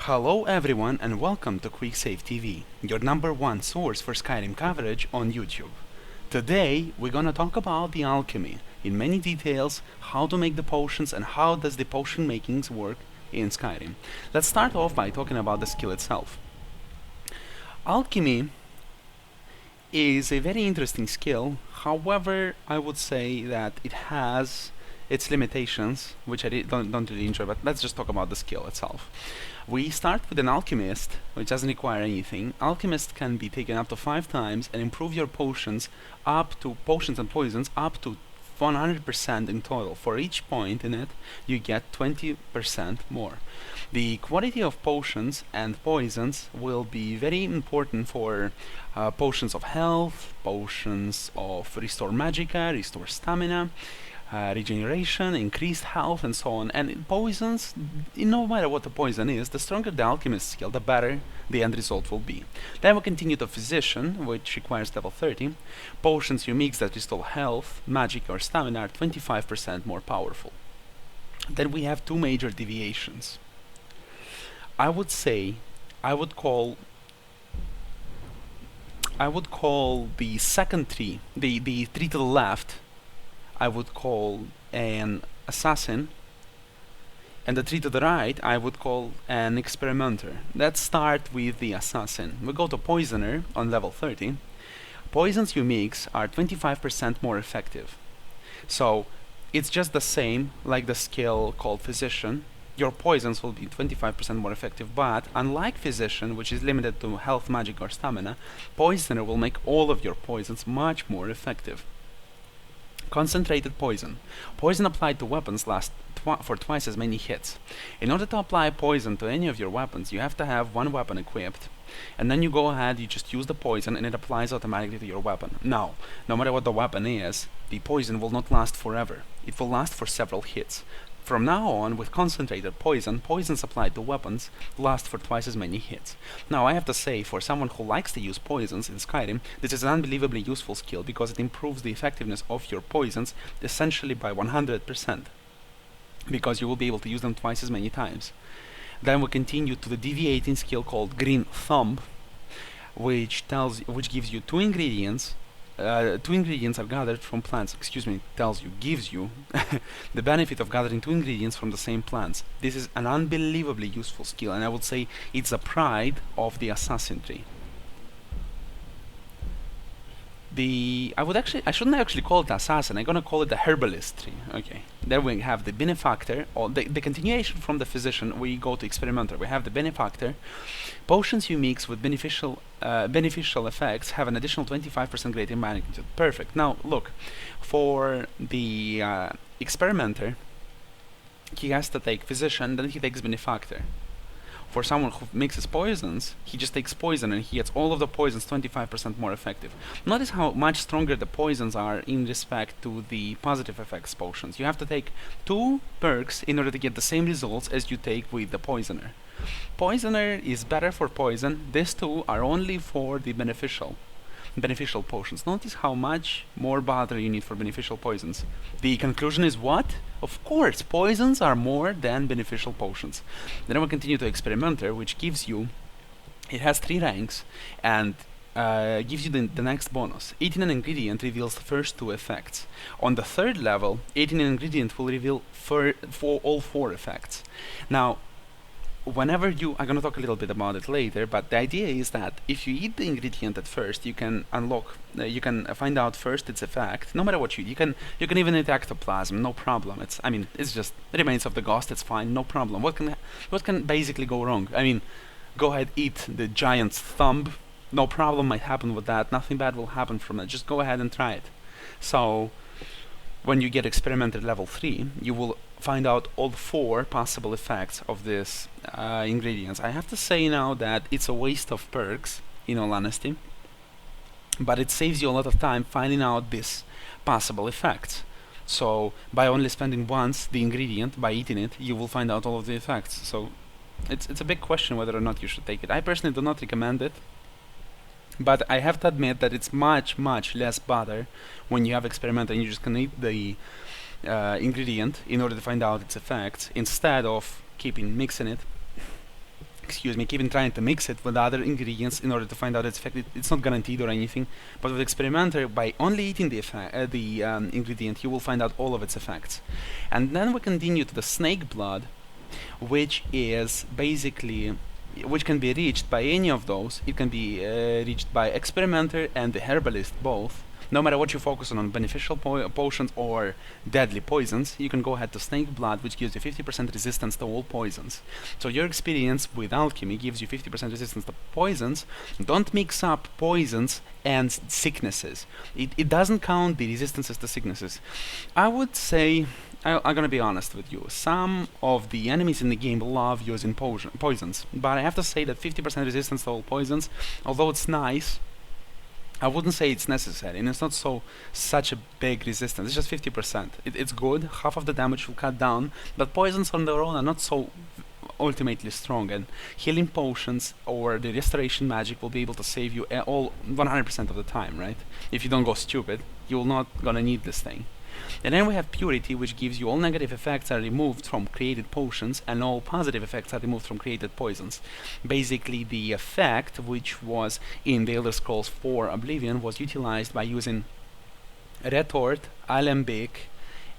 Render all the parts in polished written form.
Hello everyone and welcome to QuicksaveTV, your #1 source for Skyrim coverage on YouTube. Today we're gonna talk about the alchemy in many details, how to make the potions and how does the potion makings work in Skyrim. Let's start off by talking about the skill itself. Alchemy is a very interesting skill, however I would say that it has its limitations, which I don't really enjoy, but let's just talk about the skill itself. We start with an Alchemist, which doesn't require anything. Alchemist can be taken up to 5 times and improve your potions and poisons up to 100% in total. For each point in it, you get 20% more. The quality of potions and poisons will be very important for potions of health, potions of restore magicka, restore stamina, regeneration, increased health, and so on. And in poisons, no matter what the poison is, the stronger the alchemist skill, the better the end result will be. Then we continue to physician, which requires level 30. Potions you mix that restore health, magic, or stamina are 25% more powerful. Then we have two major deviations. I would call the second tree, the tree to the left, I would call an assassin, and the tree to the right I would call an experimenter. Let's start with the assassin. We go to poisoner on level 30. Poisons you mix are 25% more effective. So it's just the same like the skill called physician. Your poisons will be 25% more effective, but unlike physician, which is limited to health, magic, or stamina, poisoner will make all of your poisons much more effective. Concentrated poison. Poison applied to weapons lasts for twice as many hits. In order to apply poison to any of your weapons, you have to have one weapon equipped, and then you go ahead, you just use the poison and it applies automatically to your weapon. Now, no matter what the weapon is, the poison will not last forever. It will last for several hits. From now on, with concentrated poison, poisons applied to weapons last for twice as many hits. Now, I have to say, for someone who likes to use poisons in Skyrim, this is an unbelievably useful skill because it improves the effectiveness of your poisons essentially by 100%, because you will be able to use them twice as many times. Then we continue to the deviating skill called Green Thumb, which gives you two ingredients. Two ingredients are gathered from plants, gives you the benefit of gathering two ingredients from the same plants. This is an unbelievably useful skill, and I would say it's a pride of the assassin tree. I shouldn't actually call it assassin, I'm gonna call it the herbalist tree. Okay. Then we have the benefactor, or the continuation from the physician, we go to experimenter. We have the benefactor. Potions you mix with beneficial effects have an additional 25% greater magnitude. Perfect. Now look, for the experimenter, he has to take physician, then he takes benefactor. For someone who mixes poisons, he just takes poison and he gets all of the poisons 25% more effective. Notice how much stronger the poisons are in respect to the positive effects potions. You have to take 2 perks in order to get the same results as you take with the poisoner. Poisoner is better for poison. These two are only for the beneficial potions. Notice how much more bother you need for beneficial poisons. The conclusion is what? Of course, poisons are more than beneficial potions. Then we'll continue to experimenter, which gives you, it has 3 ranks, and gives you the next bonus. Eating an ingredient reveals the first 2 effects. On the 3rd level, eating an ingredient will reveal for all 4 effects. Now, whenever I'm gonna talk a little bit about it later, but the idea is that if you eat the ingredient at first, you can unlock, you can find out first its effect. No matter what you eat, you can even eat ectoplasm, no problem. It's just remains of the ghost. It's fine, no problem. What can basically go wrong? I mean, go ahead, eat the giant's thumb. No problem might happen with that. Nothing bad will happen from it. Just go ahead and try it. So, when you get experimenter level 3, you will find out all 4 possible effects of this ingredients. I have to say now that it's a waste of perks, in all honesty, but it saves you a lot of time finding out these possible effects. So by only spending once the ingredient, by eating it, you will find out all of the effects. So it's a big question whether or not you should take it. I personally do not recommend it, but I have to admit that it's much less bother when you have experiment and you just can eat the ingredient in order to find out its effects instead of keeping mixing it excuse me, keep on trying to mix it with other ingredients in order to find out its effect. It's not guaranteed or anything, but with experimenter, by only eating the ingredient, you will find out all of its effects. And then we continue to the snake blood, which is basically, which can be reached by any of those. It can be reached by experimenter and the herbalist both. No matter what you focus on beneficial potions or deadly poisons, you can go ahead to snake blood, which gives you 50% resistance to all poisons. So your experience with alchemy gives you 50% resistance to poisons. Don't mix up poisons and sicknesses. It doesn't count the resistances to sicknesses. I would say, I'm gonna be honest with you, some of the enemies in the game love using poisons, but I have to say that 50% resistance to all poisons, although it's nice, I wouldn't say it's necessary, and it's not such a big resistance. It's just 50%. It's good. Half of the damage will cut down, but poisons on their own are not so ultimately strong, and healing potions or the restoration magic will be able to save you all 100% of the time, right? If you don't go stupid, you're not gonna need this thing. And then we have purity, which gives you all negative effects are removed from created potions and all positive effects are removed from created poisons. Basically, the effect which was in the Elder Scrolls 4 Oblivion was utilized by using retort, alembic,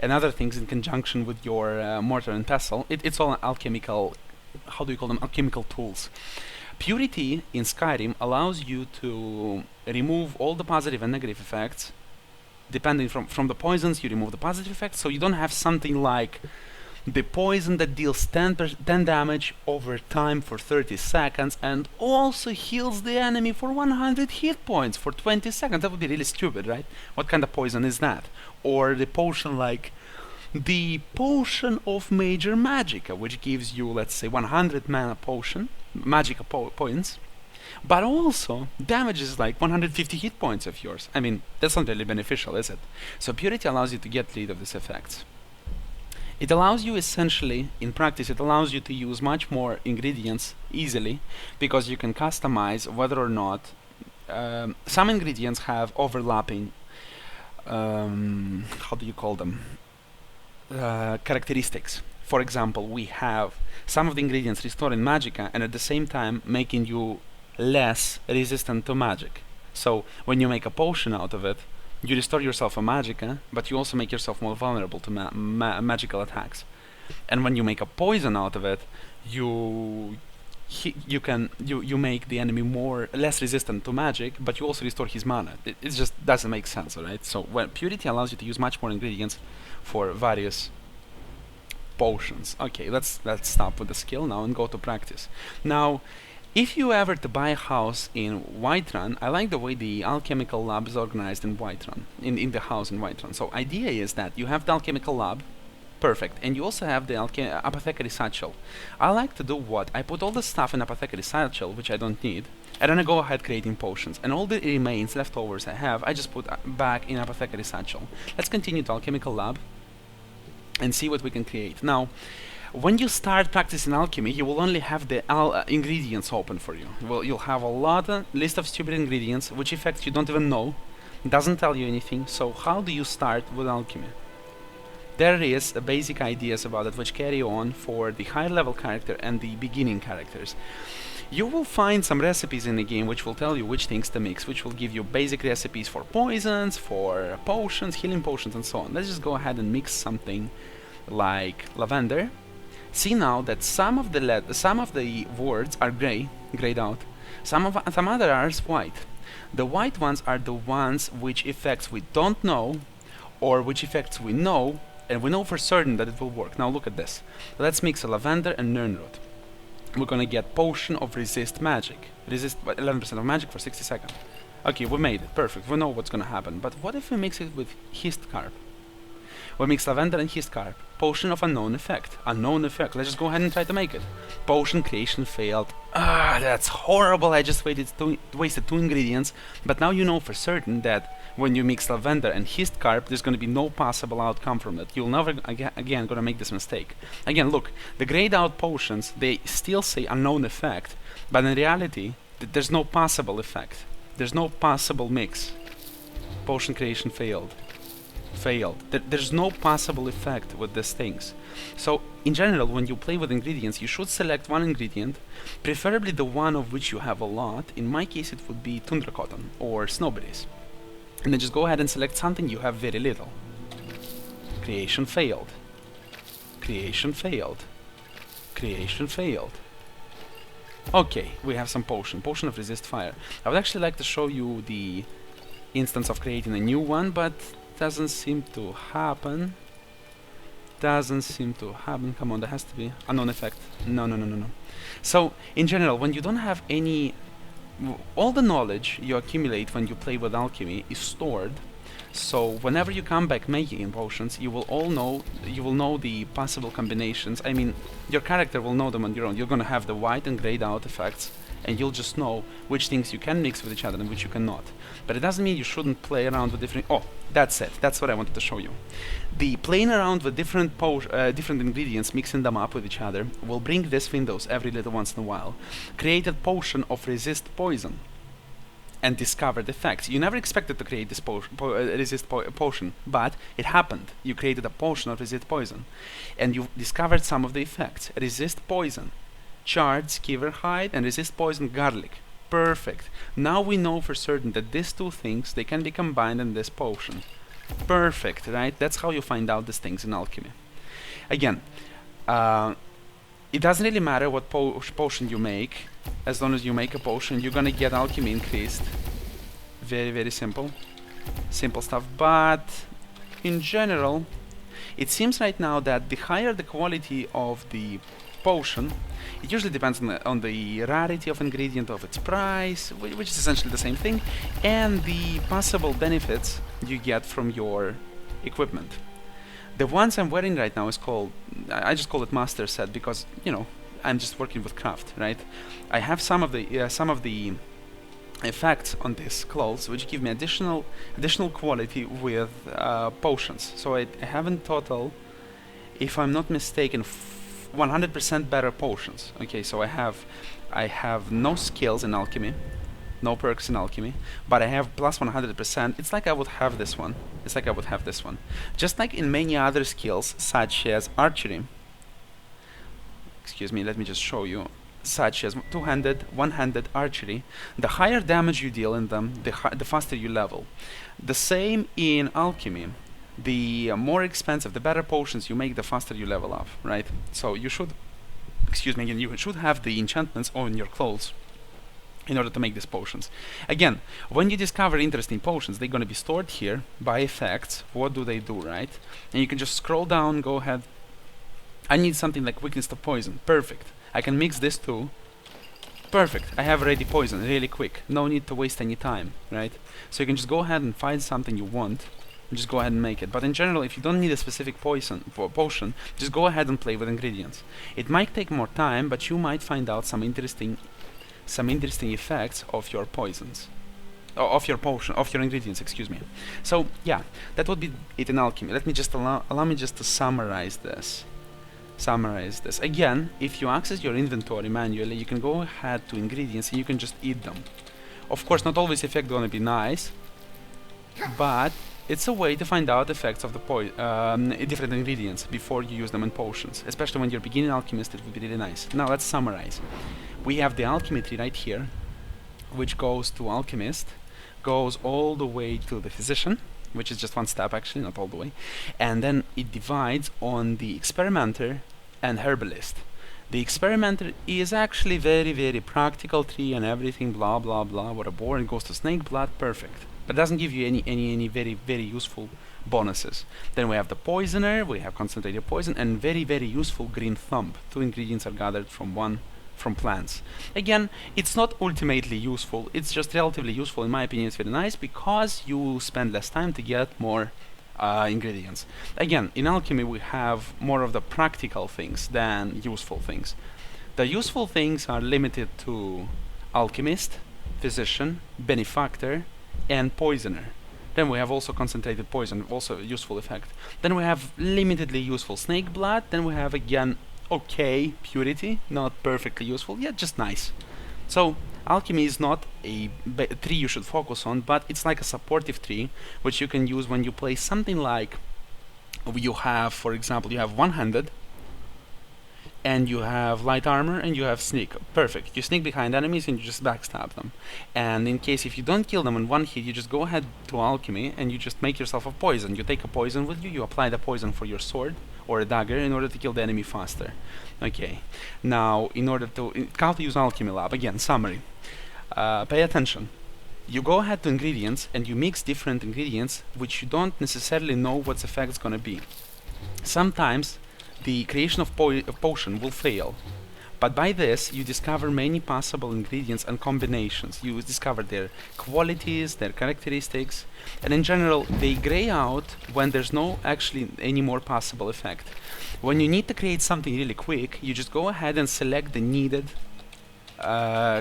and other things in conjunction with your mortar and pestle. It's all alchemical, how do you call them, alchemical tools. Purity in Skyrim allows you to remove all the positive and negative effects. Depending from the poisons, you remove the positive effects, so you don't have something like the poison that deals 10 damage over time for 30 seconds and also heals the enemy for 100 hit points for 20 seconds. That would be really stupid, right? What kind of poison is that? Or the potion like the potion of major magicka, which gives you, let's say, 100 mana potion, magicka points, but also damages like 150 hit points of yours. I mean, that's not really beneficial, is it? So purity allows you to get rid of these effects. It allows you essentially, in practice, it allows you to use much more ingredients easily, because you can customize whether or not some ingredients have overlapping, how do you call them, characteristics. For example, we have some of the ingredients restoring magicka and at the same time making you less resistant to magic. So when you make a potion out of it, you restore yourself a magicka, but you also make yourself more vulnerable to magical attacks. And when you make a poison out of it, you make the enemy less resistant to magic, but you also restore his mana. It just doesn't make sense, right? So when purity allows you to use much more ingredients for various potions. Okay, let's stop with the skill now and go to practice. Now, if you ever to buy a house in Whiterun, I like the way the alchemical lab is organized in Whiterun, in the house in Whiterun. So idea is that you have the alchemical lab, perfect, and you also have the apothecary satchel. I like to do what? I put all the stuff in apothecary satchel, which I don't need, and then I go ahead creating potions, and all the remains, leftovers I have, I just put back in apothecary satchel. Let's continue to alchemical lab and see what we can create. Now, when you start practicing alchemy, you will only have the ingredients open for you. Well, you'll have a list of stupid ingredients, which effects you don't even know, doesn't tell you anything. So how do you start with alchemy? There is basic ideas about it which carry on for the higher level character and the beginning characters. You will find some recipes in the game which will tell you which things to mix, which will give you basic recipes for poisons, for potions, healing potions, and so on. Let's just go ahead and mix something like lavender. See now that some of the words are grayed out. Some other are white. The white ones are the ones which effects we don't know, or which effects we know, and we know for certain that it will work. Now look at this. Let's mix a lavender and nirnroot. We're gonna get potion of resist magic. Resist 11% of magic for 60 seconds. Okay, we made it. Perfect. We know what's gonna happen. But what if we mix it with hist carp? We mix lavender and hist carp. Potion of unknown effect. Unknown effect. Let's just go ahead and try to make it. Potion creation failed. Ah, that's horrible. I just wasted 2 ingredients. But now you know for certain that when you mix lavender and hist carp, there's going to be no possible outcome from it. You'll never again gonna make this mistake. Again, look, the grayed out potions, they still say unknown effect, but in reality, there's no possible effect. There's no possible mix. Potion creation failed. failed. There's no possible effect with these things. So in general, when you play with ingredients, you should select one ingredient, preferably the one of which you have a lot. In my case, it would be tundra cotton or snowberries. And then just go ahead and select something you have very little. Creation failed. Creation failed. Creation failed. Okay, we have some potion. Potion of resist fire. I would actually like to show you the instance of creating a new one, but doesn't seem to happen. Doesn't seem to happen. Come on, there has to be unknown effect. No. So in general, when you don't have any, all the knowledge you accumulate when you play with alchemy is stored. So whenever you come back making potions, you will know the possible combinations. I mean, your character will know them on your own. You're gonna have the white and grayed out effects, and you'll just know which things you can mix with each other and which you cannot. But it doesn't mean you shouldn't play around with different... Oh, that's it. That's what I wanted to show you. The playing around with different ingredients, mixing them up with each other, will bring these windows every little once in a while. Create a potion of resist poison and discovered effects. You never expected to create this potion, but it happened. You created a potion of resist poison, and you discovered some of the effects. Resist poison, charred skiver hide, and resist poison garlic. Perfect. Now we know for certain that these two things, they can be combined in this potion. Perfect, right? That's how you find out these things in alchemy. Again, it doesn't really matter what potion you make. As long as you make a potion, you're gonna get alchemy increased. Very, very simple. Simple stuff. But in general, it seems right now that the higher the quality of the potion, it usually depends on the rarity of ingredient, of its price, which is essentially the same thing, and the possible benefits you get from your equipment. The ones I'm wearing right now is called, I just call it Master Set because, you know, I'm just working with craft, right? I have some of the effects on these clothes which give me additional quality with potions. So I have in total, if I'm not mistaken, 100% better potions. Okay, so I have no skills in alchemy, no perks in alchemy, but I have plus 100%. It's like I would have this one. It's like I would have this one. Just like in many other skills, such as archery. Excuse me, let me just show you. Such as two-handed, one-handed archery. The higher damage you deal in them, the faster you level. The same in alchemy. The more expensive, the better potions you make, the faster you level up, right? So you should, excuse me again, you should have the enchantments on your clothes in order to make these potions. Again, when you discover interesting potions, they're going to be stored here by effects. What do they do, right? And you can just scroll down, go ahead. I need something like weakness to poison. Perfect. I can mix this too. Perfect. I have already poison really quick. No need to waste any time, right? So you can just go ahead and find something you want and just go ahead and make it. But in general, if you don't need a specific potion, just go ahead and play with ingredients. It might take more time, but you might find out some interesting effects of your poisons. Of your potion, of your ingredients, excuse me. So yeah, that would be it in alchemy. Let me just allow me just to summarize this. Again, if you access your inventory manually, you can go ahead to ingredients and you can just eat them. Of course, not always effect gonna be nice, but it's a way to find out effects of the different ingredients before you use them in potions. Especially when you're beginning alchemist, it would be really nice. Now let's summarize. We have the alchemy tree right here, which goes to alchemist, goes all the way to the physician, which is just one step actually, not all the way, and then it divides on the experimenter and herbalist. The experimenter is actually very, very practical tree and everything, blah blah blah, what a bore, it goes to snake blood, perfect. But doesn't give you any very, very useful bonuses. Then we have the poisoner, we have concentrated poison, and very, very useful green thumb. Two ingredients are gathered from plants. Again, it's not ultimately useful, it's just relatively useful. In my opinion, it's very nice because you spend less time to get more ingredients. Again, in alchemy we have more of the practical things than useful things. The useful things are limited to alchemist, physician, benefactor, and poisoner. Then we have also concentrated poison, also a useful effect. Then we have limitedly useful snake blood. Then we have again okay purity, not perfectly useful, yeah, just nice. So alchemy is not a tree you should focus on, but it's like a supportive tree which you can use when you play something like you have, for example, you have one-handed and you have light armor and you have sneak. Perfect. You sneak behind enemies and you just backstab them. And in case if you don't kill them in one hit, you just go ahead to alchemy and you just make yourself a poison. You take a poison with you, you apply the poison for your sword or a dagger in order to kill the enemy faster. Okay. Now, in order to how to use alchemy lab, again, summary. Pay attention. You go ahead to ingredients and you mix different ingredients which you don't necessarily know what's effect's gonna be. Sometimes the creation of a potion will fail, but by this you discover many possible ingredients and combinations. You discover their qualities, their characteristics, and in general they gray out when there's no actually any more possible effect. When you need to create something really quick, you just go ahead and select the needed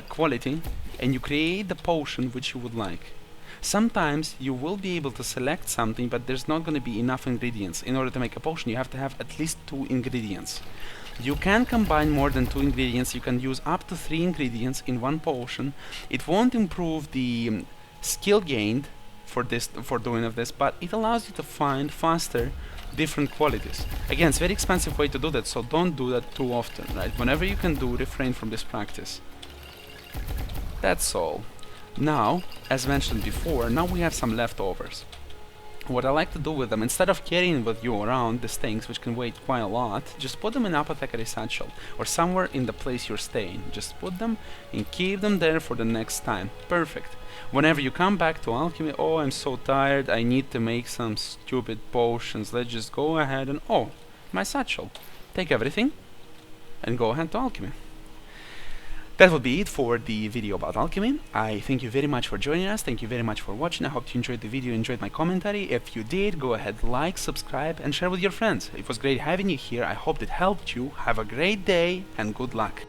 quality and you create the potion which you would like. Sometimes you will be able to select something, but there's not going to be enough ingredients. In order to make a potion, you have to have at least 2 ingredients. You can combine more than 2 ingredients. You can use up to 3 ingredients in one potion. It won't improve the skill gained for doing this, but it allows you to find faster different qualities. Again, it's a very expensive way to do that, so don't do that too often, right? Whenever you can do, refrain from this practice. That's all. Now, as mentioned before, now we have some leftovers. What I like to do with them, instead of carrying with you around these things, which can weigh quite a lot, just put them in apothecary satchel or somewhere in the place you're staying. Just put them and keep them there for the next time. Perfect. Whenever you come back to alchemy, oh, I'm so tired, I need to make some stupid potions. Let's just go ahead and, oh, my satchel. Take everything and go ahead to alchemy. That will be it for the video about alchemy. I thank you very much for joining us. Thank you very much for watching. I hope you enjoyed the video, enjoyed my commentary. If you did, go ahead, like, subscribe, and share with your friends. It was great having you here. I hope it helped you. Have a great day and good luck.